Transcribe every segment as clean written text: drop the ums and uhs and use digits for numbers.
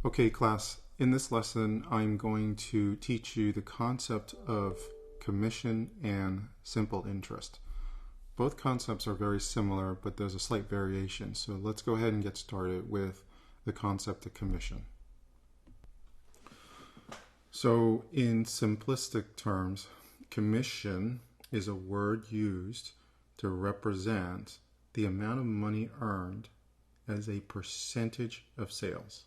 Okay, class, in this lesson, I'm going to teach you the concept of commission and simple interest. Both concepts are very similar, but there's a slight variation. So let's go ahead and get started with the concept of commission. So in simplistic terms, commission is a word used to represent the amount of money earned as a percentage of sales.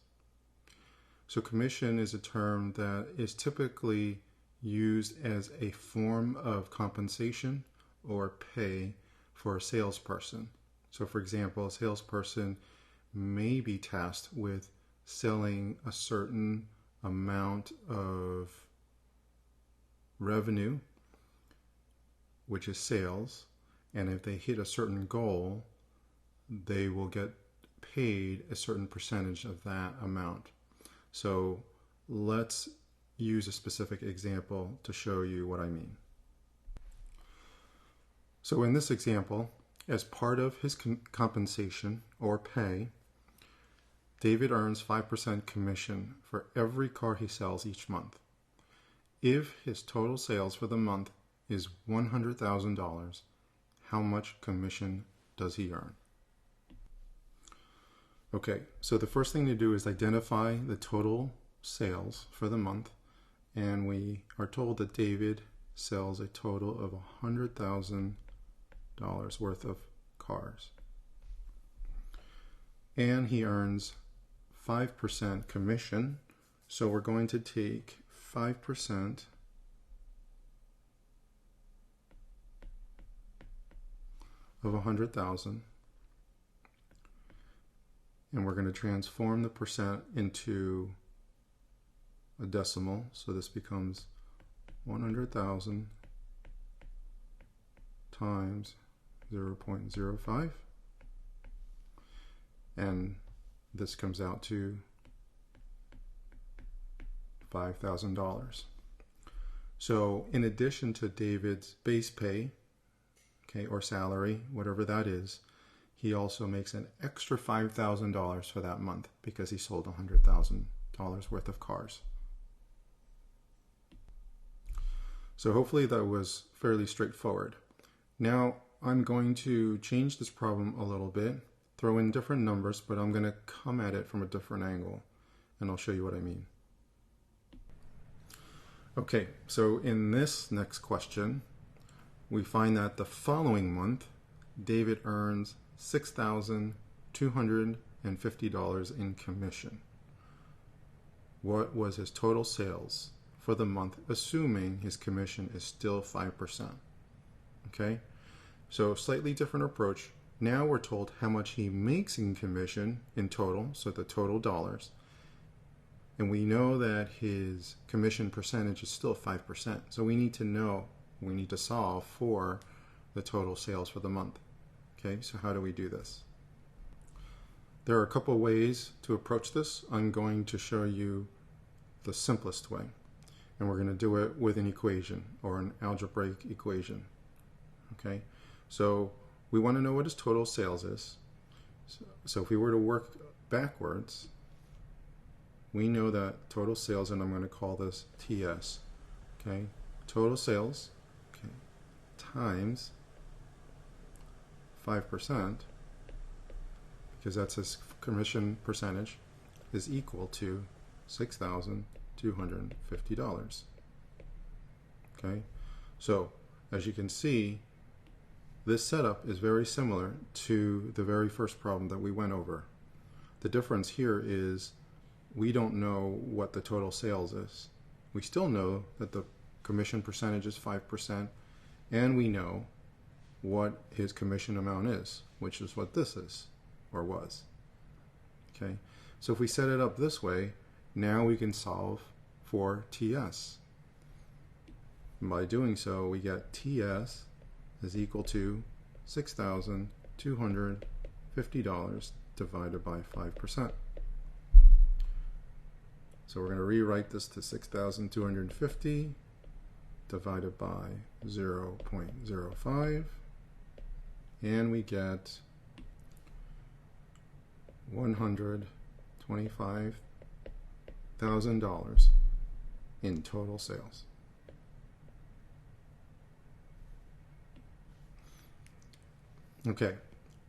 So commission is a term that is typically used as a form of compensation or pay for a salesperson. So for example, a salesperson may be tasked with selling a certain amount of revenue, which is sales, and if they hit a certain goal, they will get paid a certain percentage of that amount. So let's use a specific example to show you what I mean. So in this example, as part of his compensation or pay, David earns 5% commission for every car he sells each month. If his total sales for the month is $100,000, how much commission does he earn? Okay, so the first thing to do is identify the total sales for the month, and we are told that David sells a total of $100,000 worth of cars. And he earns 5% commission, so we're going to take 5% of 100,000, and we're going to transform the percent into a decimal. So this becomes 100,000 times 0.05, and this comes out to $5,000. So in addition to David's base pay, okay, or salary, whatever that is, he also makes an extra $5,000 for that month because he sold $100,000 worth of cars. So hopefully that was fairly straightforward. Now I'm going to change this problem a little bit, throw in different numbers, but I'm going to come at it from a different angle, and I'll show you what I mean. Okay, so in this next question, we find that the following month, David earns $6,250 in commission. What was his total sales for the month, assuming his commission is still 5%? Okay, so slightly different approach. Now we're told how much he makes in commission in total, so the total dollars. And we know that his commission percentage is still 5%. So we need to solve for the total sales for the month. Okay, so how do we do this? There are a couple ways to approach this. I'm going to show you the simplest way, and we're going to do it with an equation or an algebraic equation. Okay, so we want to know what his total sales is. So if we were to work backwards, we know that total sales, and I'm going to call this TS, okay, total sales, okay, times 5%, because that's his commission percentage, is equal to $6,250. Okay, so as you can see, this setup is very similar to the very first problem that we went over. The difference here is we don't know what the total sales is. We still know that the commission percentage is 5%, and we know what his commission amount is, which is what this is, or was. Okay, so if we set it up this way, now we can solve for TS. And by doing so, we get TS is equal to $6,250 divided by 5%. So we're going to rewrite this to 6,250 divided by 0.05, and we get 125 $10,000 in total sales. Okay,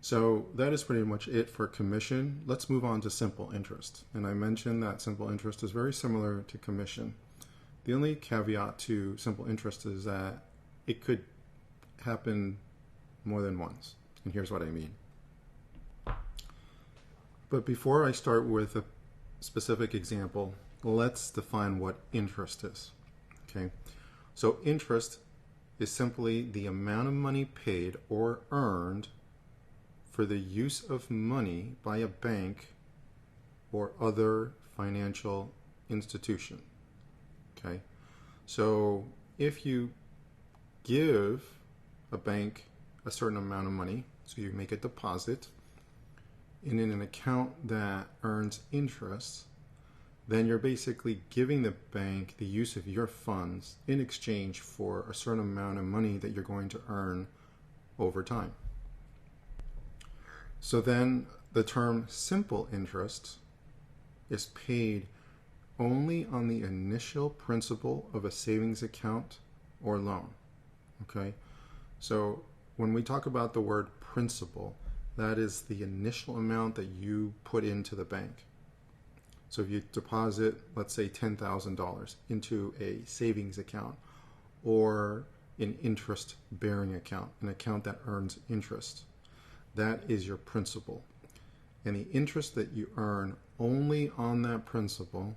so that is pretty much it for commission. Let's move on to simple interest. And I mentioned that simple interest is very similar to commission. The only caveat to simple interest is that it could happen more than once. And here's what I mean. But before I start with a specific example, let's define what interest is. Okay, so interest is simply the amount of money paid or earned for the use of money by a bank or other financial institution. Okay, so if you give a bank a certain amount of money, so you make a deposit in an account that earns interest, then you're basically giving the bank the use of your funds in exchange for a certain amount of money that you're going to earn over time. So then the term simple interest is paid only on the initial principal of a savings account or loan. Okay, so when we talk about the word principal, that is the initial amount that you put into the bank. So if you deposit, let's say $10,000 into a savings account or an interest-bearing account, an account that earns interest, that is your principal. And the interest that you earn only on that principal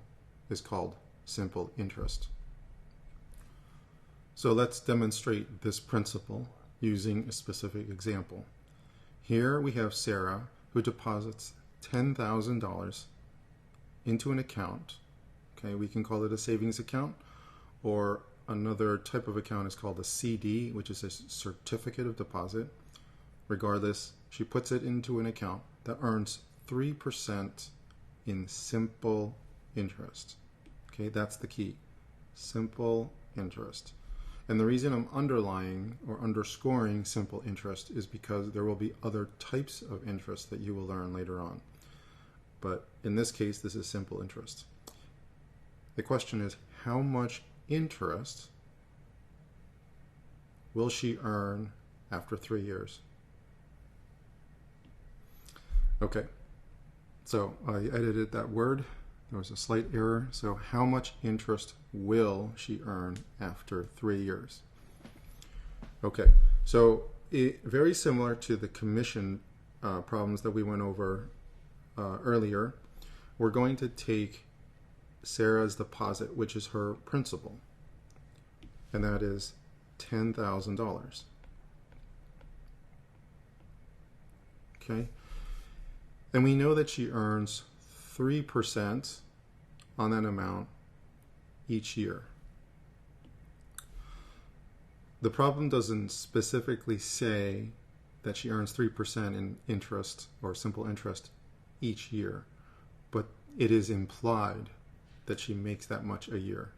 is called simple interest. So let's demonstrate this principle using a specific example. Here we have Sarah, who deposits $10,000 into an account. Okay, we can call it a savings account, or another type of account is called a CD, which is a certificate of deposit. Regardless, she puts it into an account that earns 3% in simple interest. Okay, that's the key. Simple interest. And the reason I'm underlying or underscoring simple interest is because there will be other types of interest that you will learn later on. But in this case, this is simple interest. The question is, how much interest will she earn after 3 years? Okay, so I edited that word. There was a slight error. So how much interest will she earn after 3 years? Okay, so very similar to the commission problems that we went over earlier, we're going to take Sarah's deposit, which is her principal, and that is $10,000. Okay, and we know that she earns 3% on that amount each year. The problem doesn't specifically say that she earns 3% in interest or simple interest each year, but it is implied that she makes that much a year.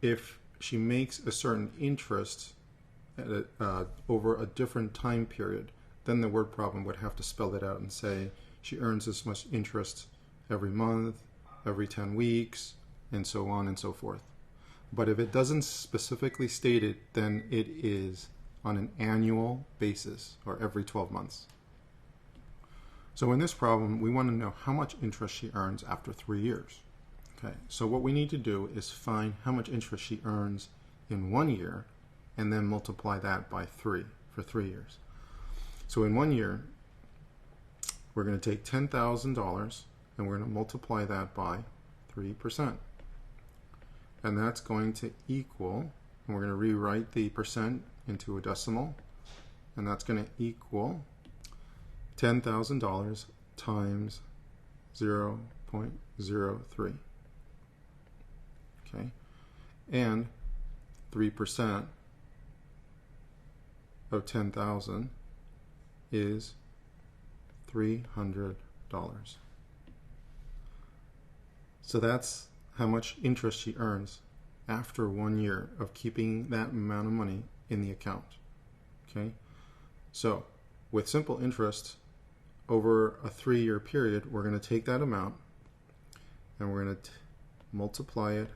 If she makes a certain interest at over a different time period, then the word problem would have to spell it out and say she earns this much interest every month, every 10 weeks, and so on and so forth. But if it doesn't specifically state it, then it is on an annual basis or every 12 months. So in this problem, we want to know how much interest she earns after 3 years. Okay, so what we need to do is find how much interest she earns in 1 year and then multiply that by 3 for 3 years. So in 1 year, we're going to take $10,000 and we're going to multiply that by 3%. And that's going to equal, and we're going to rewrite the percent into a decimal, and that's going to equal $10,000 times 0.03. Okay, and 3% of 10,000 is $300. So that's how much interest she earns after 1 year of keeping that amount of money in the account. Okay, so with simple interest over a 3-year period, we're going to take that amount and we're going to multiply it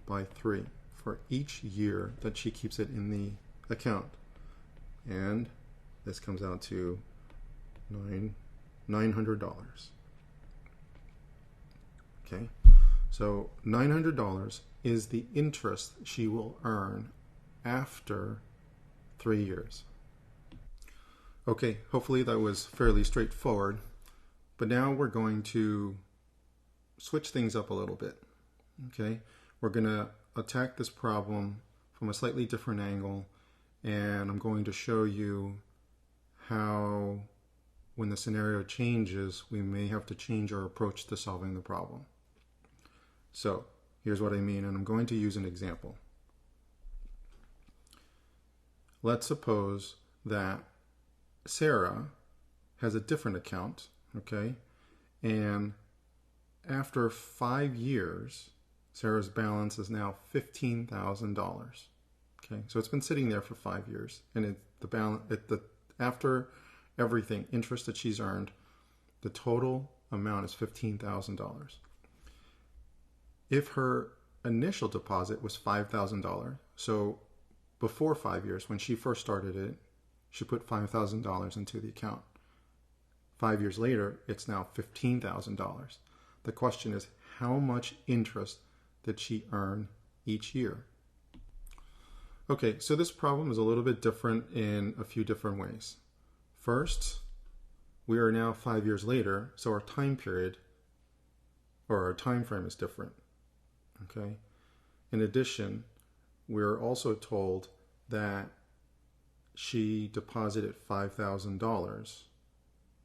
by 3 for each year that she keeps it in the account. And this comes out to $900. Okay, so $900 is the interest she will earn after 3 years. Okay, hopefully that was fairly straightforward, but now we're going to switch things up a little bit. Okay, we're going to attack this problem from a slightly different angle, and I'm going to show you how, when the scenario changes, we may have to change our approach to solving the problem. So here's what I mean, and I'm going to use an example. Let's suppose that Sarah has a different account, okay, and after 5 years, Sarah's balance is now $15,000. Okay, so it's been sitting there for 5 years, and after everything, interest that she's earned, the total amount is $15,000. If her initial deposit was $5,000, so before 5 years, when she first started it, she put $5,000 into the account. 5 years later, it's now $15,000. The question is, how much interest did she earn each year? Okay, so this problem is a little bit different in a few different ways. First, we are now 5 years later, so our time period or our time frame is different. Okay. In addition, we're also told that she deposited $5,000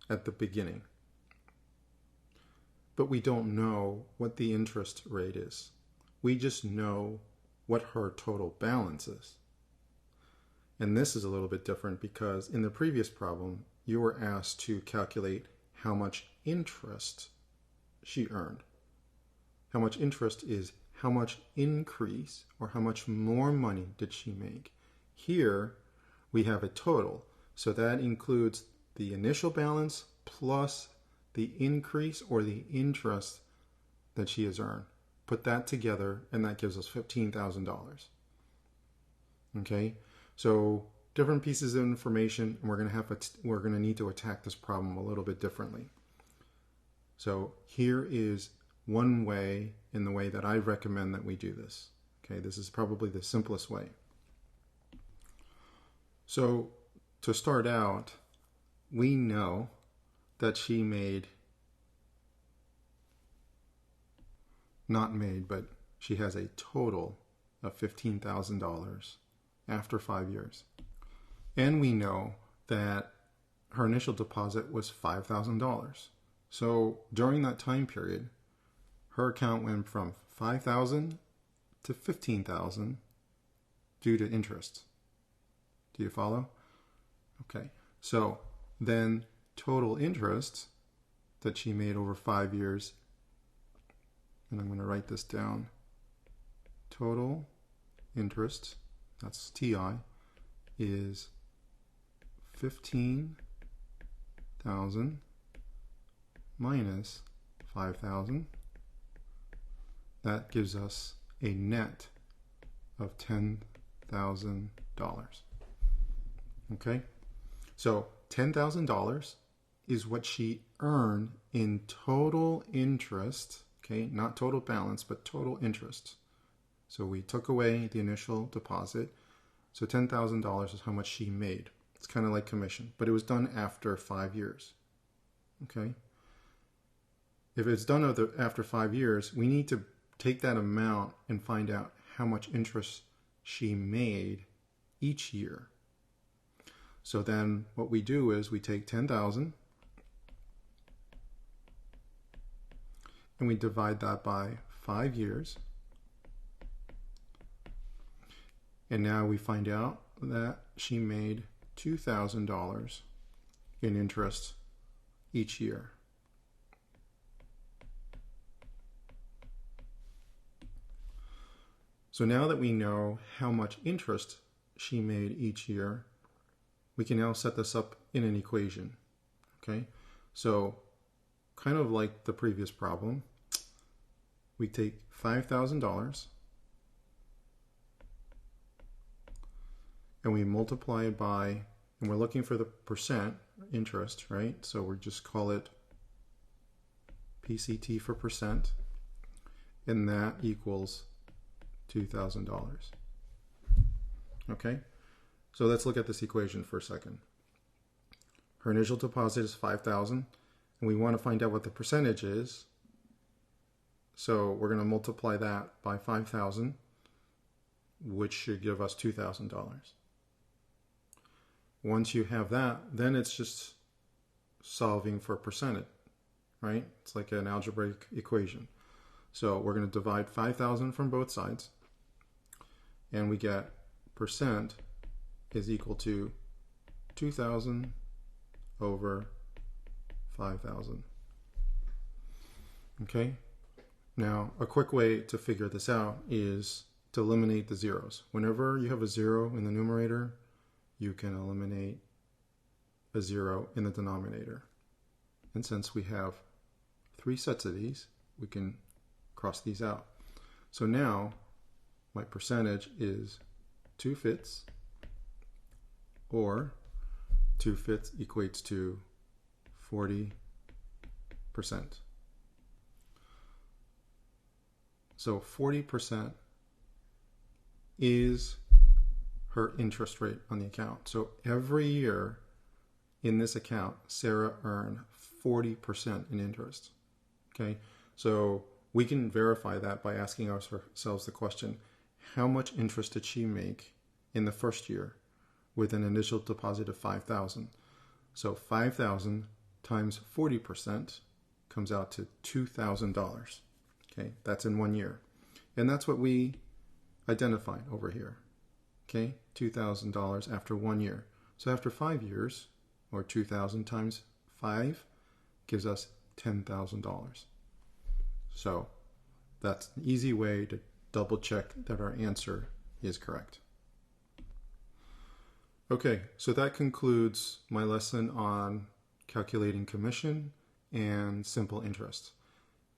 at the beginning, but we don't know what the interest rate is. We just know what her total balance is. And this is a little bit different because in the previous problem, you were asked to calculate how much interest she earned. How much interest is how much increase or how much more money did she make. Here we have a total, so that includes the initial balance plus the increase or the interest that she has earned. Put that together and that gives us $15,000. Okay, so different pieces of information, and we're going to need to attack this problem a little bit differently. So here is one way, in the way that I recommend that we do this. Okay, this is probably the simplest way. So to start out, we know that she but she has a total of $15,000 after 5 years. And we know that her initial deposit was $5,000. So during that time period, her account went from $5,000 to $15,000 due to interest. Do you follow? Okay. So then total interest that she made over 5 years, and I'm going to write this down. Total interest, that's TI, is $15,000 minus $5,000. That gives us a net of $10,000. Okay, so $10,000 is what she earned in total interest. Okay, not total balance, but total interest. So we took away the initial deposit. So $10,000 is how much she made. It's kind of like commission, but it was done after 5 years. Okay, if it's done after 5 years, we need to take that amount and find out how much interest she made each year. So then what we do is we take 10,000 and we divide that by 5 years. And now we find out that she made $2,000 in interest each year. So now that we know how much interest she made each year, we can now set this up in an equation. Okay, so kind of like the previous problem, we take $5,000 and we multiply it by, and we're looking for the percent interest, right? So we just call it PCT for percent, and that equals $2,000. Okay, so let's look at this equation for a second. Her initial deposit is $5,000, and we want to find out what the percentage is. So we're going to multiply that by 5,000, which should give us $2,000. Once you have that, then it's just solving for percentage, right? It's like an algebraic equation. So we're going to divide 5,000 from both sides, and we get percent is equal to 2,000 over 5,000. Okay? Now, a quick way to figure this out is to eliminate the zeros. Whenever you have a zero in the numerator, you can eliminate a zero in the denominator. And since we have 3 sets of these, we can cross these out. So now my percentage is 2/5, or 2/5 equates to 40%. So 40% is her interest rate on the account. So every year in this account, Sarah earned 40% in interest. Okay, so we can verify that by asking ourselves the question, how much interest did she make in the first year with an initial deposit of 5,000? So 5,000 times 40% comes out to $2,000. Okay, that's in 1 year. And that's what we identified over here. Okay, $2,000 after 1 year. So after 5 years, or 2,000 times 5, gives us $10,000. So that's an easy way to double check that our answer is correct. Okay, so that concludes my lesson on calculating commission and simple interest.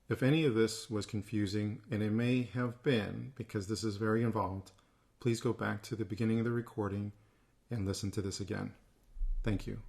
If any of this was confusing, and it may have been because this is very involved, please go back to the beginning of the recording and listen to this again. Thank you.